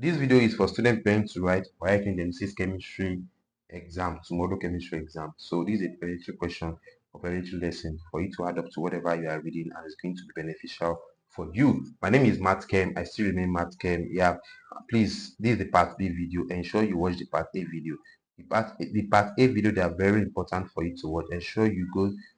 This video is for student parents to write WAEC Genesis chemistry exam, tomorrow chemistry exam. So this is a preparatory question or preparatory lesson for you to add up to whatever you are reading, and it's going to be beneficial for you. My name is Matt Kem. I still remain Matt Kem. Yeah, please, this is the part B video. Ensure you watch the part A video. The part A video, they are very important for you to watch. Ensure you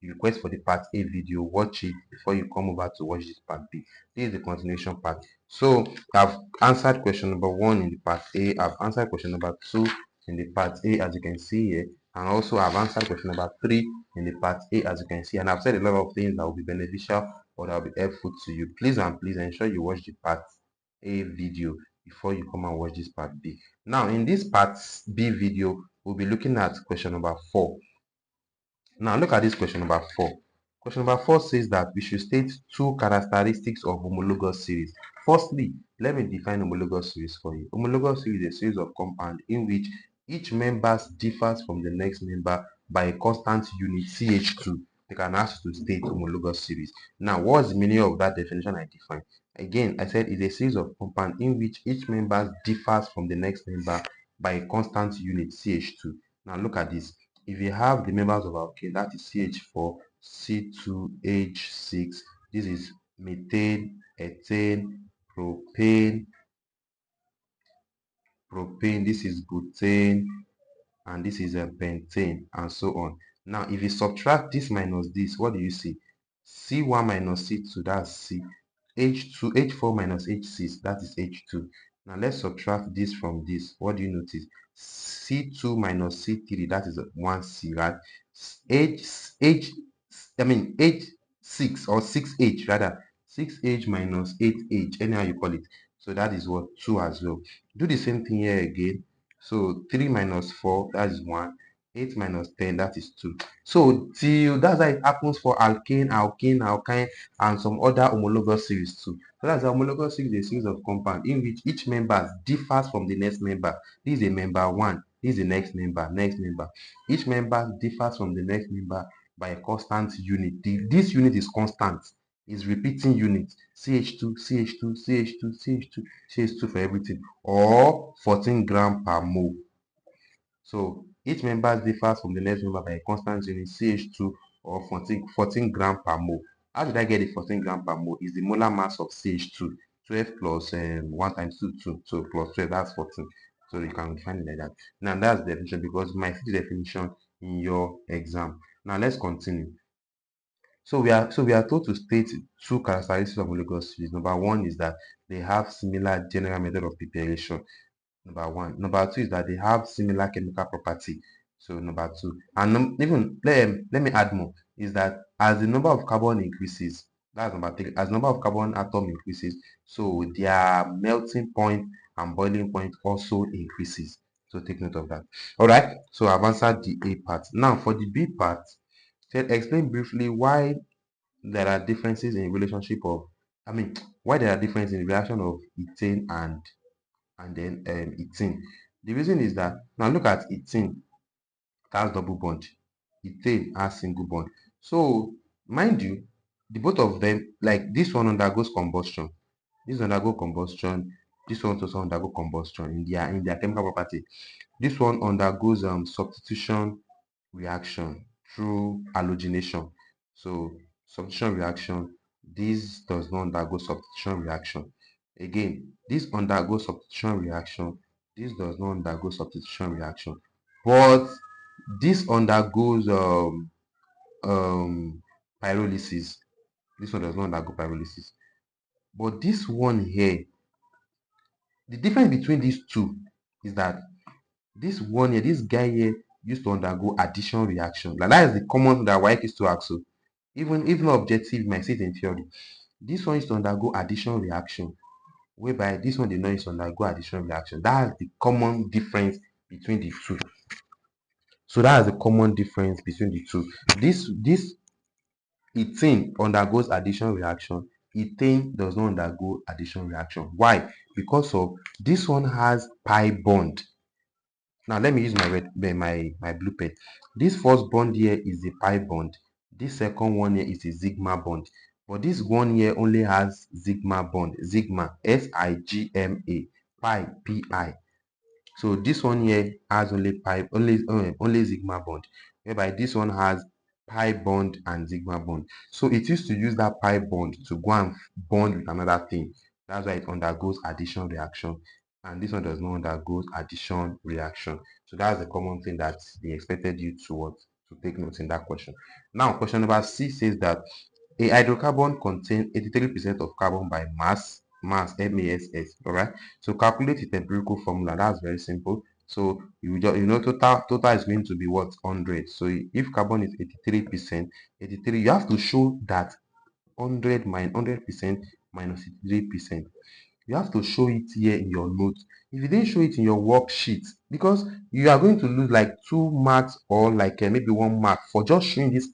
request for the part A video, watch it before you come over to watch this part B. This is the continuation part. So I've answered question number 1 in the part A. I've answered question number 2 in the part A, as you can see here. And also I've answered question number 3 in the part A, as you can see. And I've said a lot of things that will be beneficial or that will be helpful to you. Please ensure you watch the part A video before you come and watch this part B. Now, in this part B video, we'll be looking at question number 4. Now, look at this question number 4. Question number 4 says that we should state 2 characteristics of homologous series. Firstly, let me define homologous series for you. Homologous series is a series of compounds in which each member differs from the next member by a constant unit CH2. They can ask you to state homologous series. Now, what's the meaning of that definition I defined? Again, I said it's a series of compounds in which each member differs from the next member by a constant unit CH2. Now, look at this. If you have the members of alkane, that is CH4, C2H6, this is methane, ethane, propane, this is butane, and this is a pentane, and so on. Now, if you subtract this minus this, what do you see? C1 minus C2, that's C. H2, H4 minus H6, that is H2. Now, let's subtract this from this. What do you notice? C2 minus C3, that is 1C, right? H6 or 6H rather. 6H minus 8H, anyhow you call it. So that is what 2 as well. Do the same thing here again. So 3 minus 4, that is 1. 8 minus 10, that is 2. So till that's how it happens for alkane, alkyne, and some other homologous series too. So that's a homologous series, a series of compounds in which each member differs from the next member. This is a member 1. This is the next member, Each member differs from the next member by a constant unit. This unit is constant. Is repeating unit. CH2, CH2, CH2, CH2, CH2 for everything. Or 14 gram per mole. So each member differs from the next member by a constant unit CH2 or 14 gram per mole. How did I get the 14 gram per mole? Is the molar mass of CH2. 12 plus 1 times 2, 2. So plus 12, that's 14. So you can find it like that. Now that's the definition because my definition in your exam. Now let's continue. So we are told to state 2 characteristics of homologous series. Number 1 is that they have similar general method of preparation. Number 1. Number 2 is that they have similar chemical property. So number 2. And even let me add more. Is that as the number of carbon increases, that's number 3. As the number of carbon atom increases, so their melting point and boiling point also increases. So take note of that. All right. So I've answered the A part. Now for the B part, explain briefly why there are differences in relationship of, why there are differences in the reaction of ethane and then ethene. The reason is that now look at ethene, that's double bond. Ethane has single bond. So mind you, the both of them, like this one undergoes combustion. This undergo combustion. This one also undergo combustion in their chemical property. This one undergoes substitution reaction through halogenation. So substitution reaction, this does not undergo substitution reaction. Again, this undergoes substitution reaction, this does not undergo substitution reaction. But this undergoes pyrolysis. This one does not undergo pyrolysis. But this one here, the difference between these two is that this one here, this guy here used to undergo addition reaction. Like that is the common that WAEC is to ask. So even if not objective, you might see it in theory. This one is to undergo addition reaction, whereby this one did not used to undergo addition reaction. That is the common difference between the two. So that is the common difference between the two. This ethane undergoes addition reaction. Ethane does not undergo addition reaction. Why? Because of this one has pi bond. Now let me use my blue pen. This first bond here is the pi bond. This second one here is a sigma bond. But this one here only has sigma bond. Sigma, S-I-G-M-A. pi. So this one here has only pi, only sigma bond, whereby this one has pi bond and sigma bond. So it used to use that pi bond to go and bond with another thing. That's why it undergoes addition reaction, and this one does not undergo addition reaction. So that's the common thing that they expected you to what, to take note in that question. Now question number C says that a hydrocarbon contains 83% of carbon by mass, mass, all right. So calculate the empirical formula. That's very simple. So you just, total is going to be what, 100. So if carbon is 83%, 83, you have to show that 100% minus 83%. You have to show it here in your notes. If you didn't show it in your worksheet, because you are going to lose like 2 marks or like maybe 1 mark for just showing this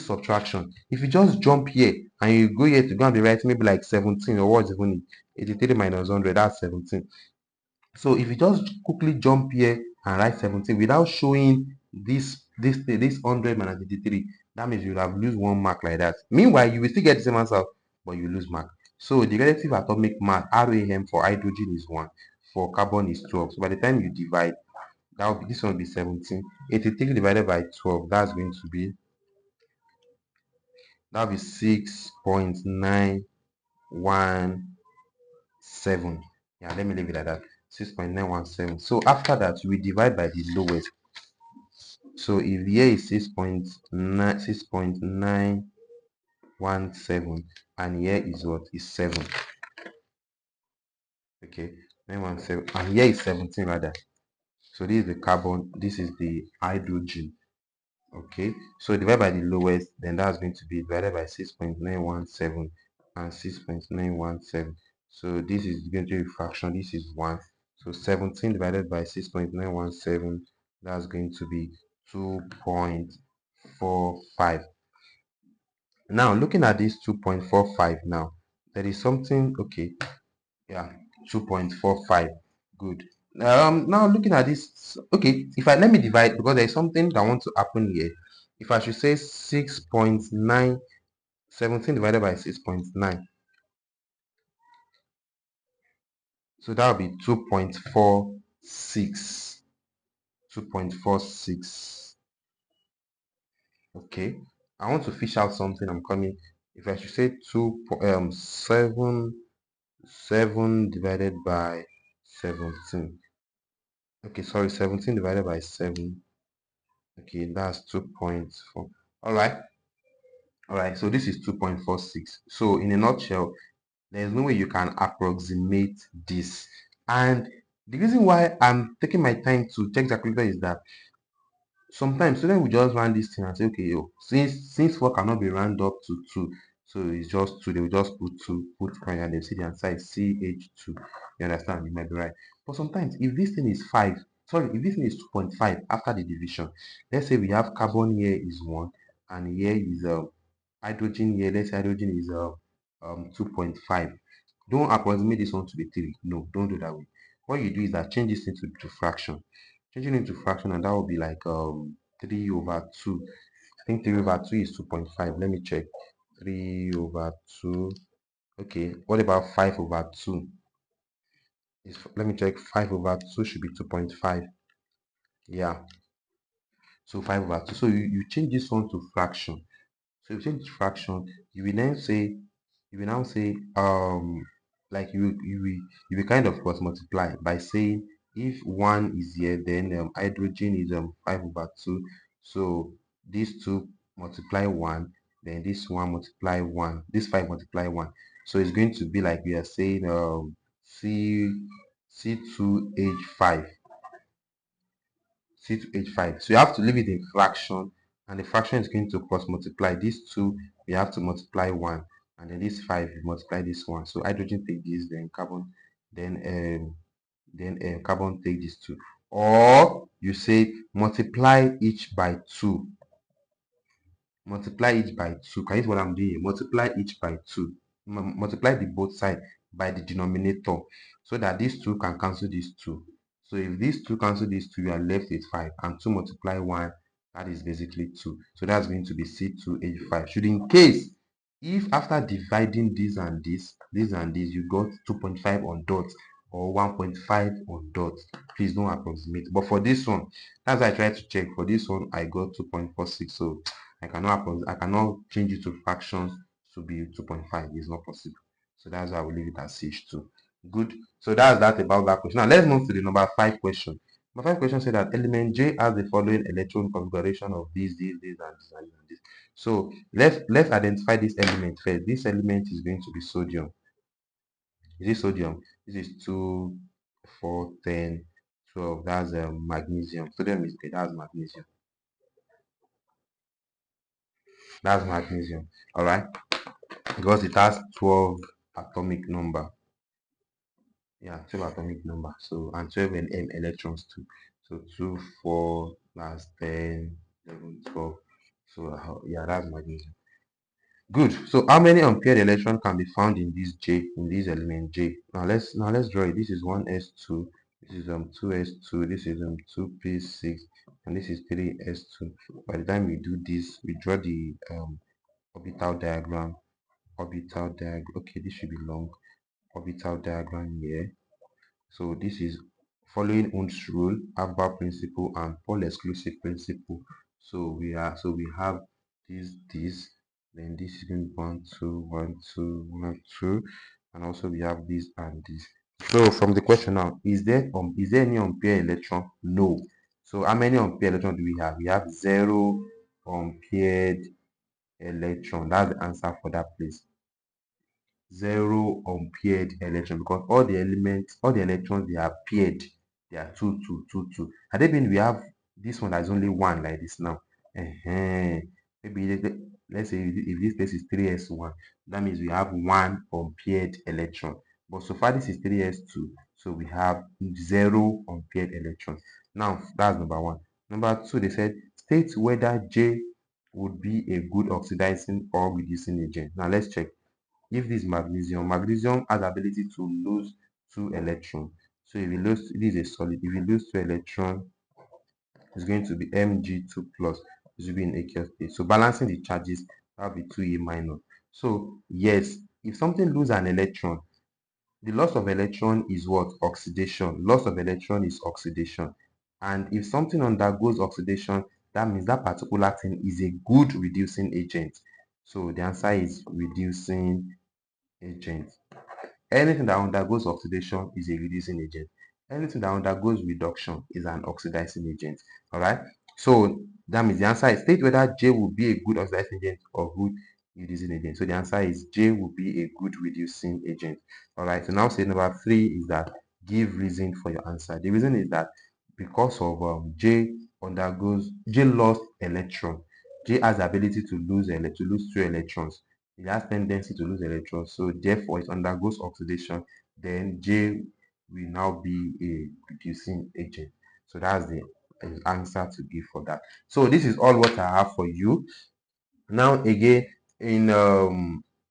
subtraction. If you just jump here and you go here to go and be writing maybe like 17, or what's even 83 minus 100, that's 17. So if you just quickly jump here and write 17 without showing this 100 minus 83, that means you will have lose 1 mark like that. Meanwhile, you will still get the same answer, but you lose mark. So the relative atomic mass RAM for hydrogen is 1, for carbon is 12. So by the time you divide, that will be, this one will be 17. 83 divided by 12, that's going to be, that will be 6.917. Yeah, let me leave it like that. 6.917. So after that, we divide by the lowest. So if here is 6.917, and here is what, is 7. Okay, 917, and here is 17 rather. So this is the carbon, this is the hydrogen. Okay, so divide by the lowest, then that's going to be divided by 6.917 and 6.917. So this is going to be fraction, this is 1. So 17 divided by 6.917, that's going to be 2.45. Now looking at this 2.45, now there is something, okay, yeah, 2.45, good. Now looking at this, okay, if I, let me divide, because there is something that wants to happen here. If I should say 6.9, 17 divided by 6.9, so that will be 2.46. 2.46. Okay, I want to fish out something. I'm coming. If I should say 7 divided by 17. Okay, sorry, 17 divided by 7. Okay, that's 2.4. All right. All right, so this is 2.46. So in a nutshell, there's no way you can approximate this. And the reason why I'm taking my time to check the calculator is that sometimes students will just run this thing and say, okay, yo, since 4 cannot be rounded up to 2, so it's just 2, they will just put 2, put coin, and they see the answer is CH2. You understand? You might be right. But sometimes if this thing is 5, sorry, if this thing is 2.5 after the division, let's say we have carbon here is 1, and here is hydrogen here, let's say hydrogen is 2.5. Don't approximate this one to be 3. No, don't do that way. What you do is that change this into fraction. Changing into fraction, and that will be like 3 over 2. I think 3 over 2 is 2.5. Let me check. 3 over 2. Okay, what about 5 over 2? Let me check. 5 over 2 should be 2.5. Yeah. So 5 over 2. So you change this one to fraction. So if you change fraction, you will then say, you will now say like you will kind of cross multiply by saying if 1 is here, then hydrogen is 5 over 2. So these two multiply 1, then this one multiply 1, this 5 multiply 1. So it's going to be like we are saying C2H5. C2H5. So you have to leave it in fraction, and the fraction is going to cross multiply these two. We have to multiply 1, and then this 5 you multiply this 1. So hydrogen take this, then carbon, then carbon take this 2. Or you say multiply each by 2. Multiply each by 2. Can you see what I'm doing here? Multiply each by 2. Multiply the both side by the denominator, so that these 2 can cancel these 2. So if these 2 cancel these 2, you are left with 5, and 2 multiply 1, that is basically 2. So that's going to be C2H5. Should in case, if after dividing this and this, you got 2.5 on dot, or 1.5 on dot. Please don't approximate. But for this one, that's why I tried to check. For this one, I got 2.46. So I cannot change it to fractions to be 2.5. It's not possible. So that's why I will leave it as CH2. Good. So that's that about that question. Now let's move to the number 5 question. Number 5 question said that element J has the following electron configuration of this, and this. So let's identify this element first. This element is going to be sodium. Is it sodium? This is 2, 4, 10, 12. That's magnesium. Sodium is okay. That's magnesium. That's magnesium. All right, because it has 12 atomic number. Yeah, 12 atomic number. So and 12 and m electrons too. So 2, 4, that's 10, 11, 12. So yeah, that's magnesium. Good. So how many unpaired electrons can be found in this J, in this element J? Now let's draw it. This is 1s2, this is 2s2, this is 2p6, and this is 3s2. By the time we do this, we draw the orbital diagram. Okay, this should be long. Orbital diagram here. So this is following Ohm's rule, Haber principle, and Paul exclusive principle. So we have this, then this is going 1, 2, 1, 2, 1, 2, and also we have this and this. So from the question now, is there any unpaired electron? No. So how many unpaired electrons do we have? We have 0 unpaired electron. That's the answer for that place. 0 unpaired electron, because all the electrons, they are paired. They are 2 2 2 2. Had they been, we have this one that is only one like this now. Maybe let's say if this place is 3s1, that means we have one unpaired electron. But so far this is 3s2, so we have 0 unpaired electrons. Now that's number 1. Number 2, they said state whether J would be a good oxidizing or reducing agent. Now let's check. If this magnesium has ability to lose 2 electrons. So if you lose, this is a solid. If you lose 2 electrons, it's going to be Mg2 plus. This will be in aqueous state. So balancing the charges, that will be 2A minus. So yes, if something loses an electron, the loss of electron is what? Oxidation. Loss of electron is oxidation. And if something undergoes oxidation, that means that particular thing is a good reducing agent. So the answer is reducing agent. Anything that undergoes oxidation is a reducing agent. Anything that undergoes reduction is an oxidizing agent. All right. So that means the answer is state whether J will be a good oxidizing agent or good reducing agent. So the answer is J will be a good reducing agent. All right. So now say number 3 is that give reason for your answer. The reason is that because of J lost electron. J has the ability to lose 2 electrons. It has tendency to lose electrons, so therefore it undergoes oxidation. Then J will now be a reducing agent. So that's the answer to give for that. So this is all what I have for you. Now again, in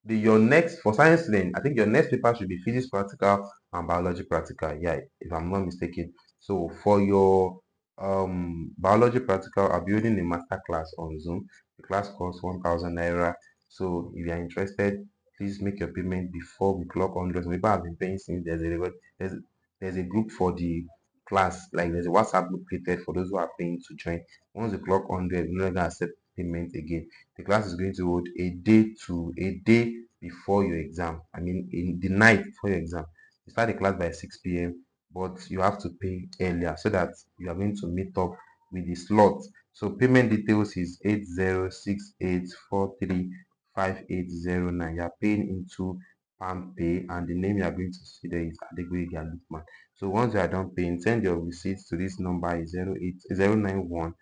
your next, for science lane, I think your next paper should be physics practical and biology practical. Yeah, if I'm not mistaken. So for your biology practical, I'll be holding a master class on Zoom. The class costs 1,000 naira. So if you are interested, please make your payment before we clock 100. Maybe I've been paying since there's a group for the class, like there's a WhatsApp group created for those who are paying to join. Once the clock 100, we're not gonna accept payment again. The class is going to hold a day before your exam. I mean, in the night before your exam. You start the class by 6 p.m., but you have to pay earlier so that you are going to meet up with the slot. So payment details is 8068435809. You are paying into PalmPay, and the name you are going to see there is Adegboyega Lukman. So once you are done paying, send your receipts to this number is 091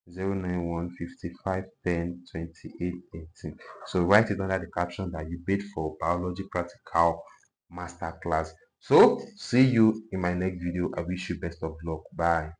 5510 2818. So write it under the caption that you paid for biology practical master class. So see you in my next video. I wish you best of luck. Bye.